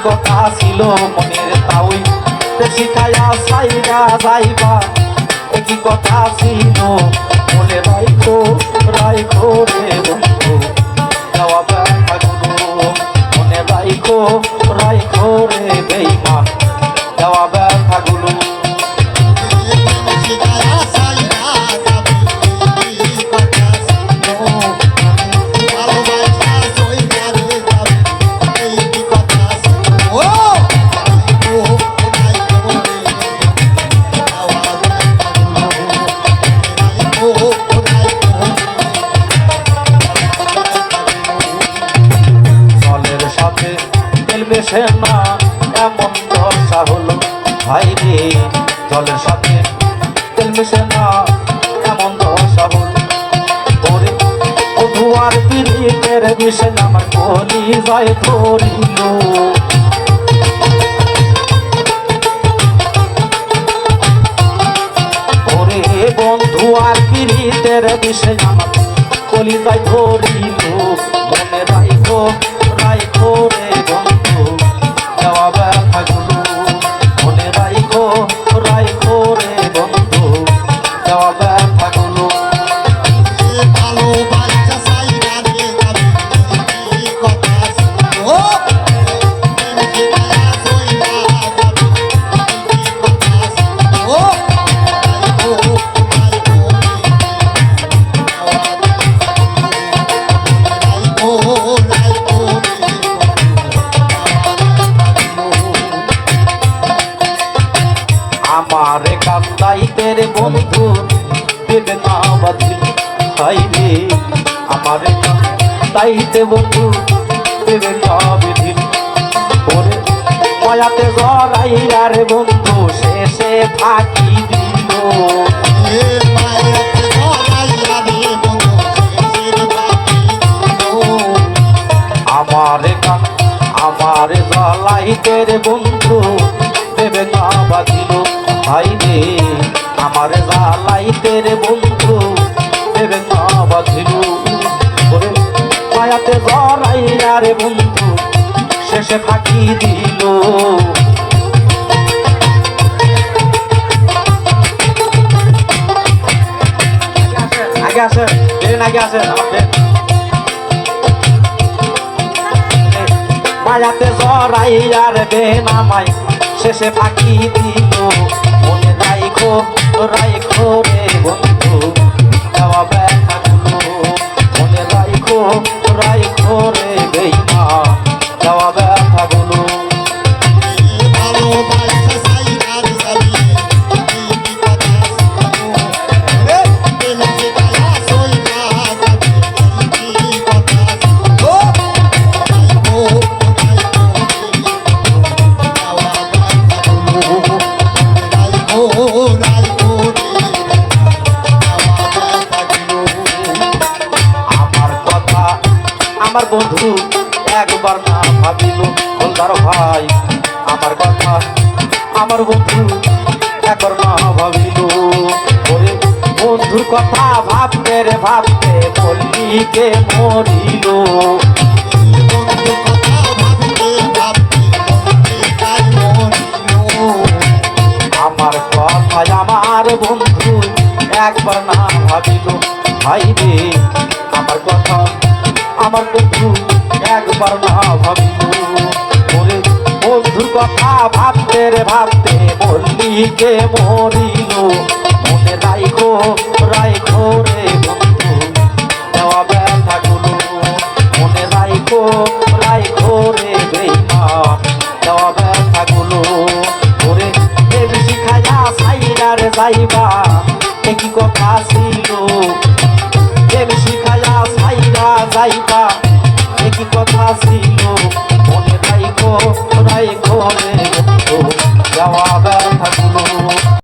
কথা ছিল মনের তাওই শিখাইয়া সাইরা যাইবা একই কথা ছিল মনে রাইখো রাইখো রে বন্ধু দেওয়া ব্যথাগুলো মনে রাইখো রাইখো রে বেঈমান দেওয়া ব্যথাগুলো মেশে না এমন দশা হলো ভাই রে জলের সাথে তেল মেশে না এমন দশা হলো ওরে বধুয়ার পিরিতের মিশে আমার কলি যায় ধরিল ওরে বন্ধু আর পিরিতের মিশে আমার কলি যায় ধরিল মনে রাইখো রাইখো রে বন্ধু দেওয়া ব্যথাগুলো মনে রাইখো রাইখো রে বন্ধু দেওয়া ব্যথাগুলো আমারে কান্দাইতে রে বন্ধু দেবে না বাতিল হাই রে আমারে কান্দাইতে বন্ধু দেবে না বিধিল ওরে মায়াতে জড়াইয়া রে বন্ধু শেষে ফাঁকি দিল আমারে জ্বালাইতে রে বন্ধু দেবে না বাতিল হাই রে আমার জ্বালাইতে রে বন্ধু দেবে না বাঁধিল ওরে মায়াতে জড়াইয়া রে বন্ধু শেষে ফাঁকি দিল আগে আসেন ট্রেন আগে আসেন আমাদের মায়াতে জড়াইয়া রে বেনামাই শেষে ফাঁকি দিল মনে রাইখো রাইখো রে বন্ধু দেওয়া ব্যথাগুলো মনে রাইখো রাইখো রে বেঈমান দেওয়া ব্যথাগুলো আমার বন্ধু একবার না ভাবিল বলবার ভাই আমার কথা আমার বন্ধু একবার না ভাবিল ওরে বন্ধুর কথা ভাবতে রে ভাবতে বললি কে মরিল আমার কথা আমার বন্ধু একবার না ভাবিল ভাই রে আমার কথা আমার বন্ধু একবার না ভাবিল ওরে বন্ধুর কথা ভাবতে রে ভাবতে বললি কে মরিল মনে রাইখো রাইখো রে বন্ধু দেওয়া ব্যথাগুলো মনে রাইখো রাইখো রে বেঈমান দেওয়া ব্যথাগুলো ওরে দেব শিখাইয়া সাইরা রে যাইবা একই কথা ছিল দেব শিখাইয়া সাইরা যাইবা একই কথা ছিল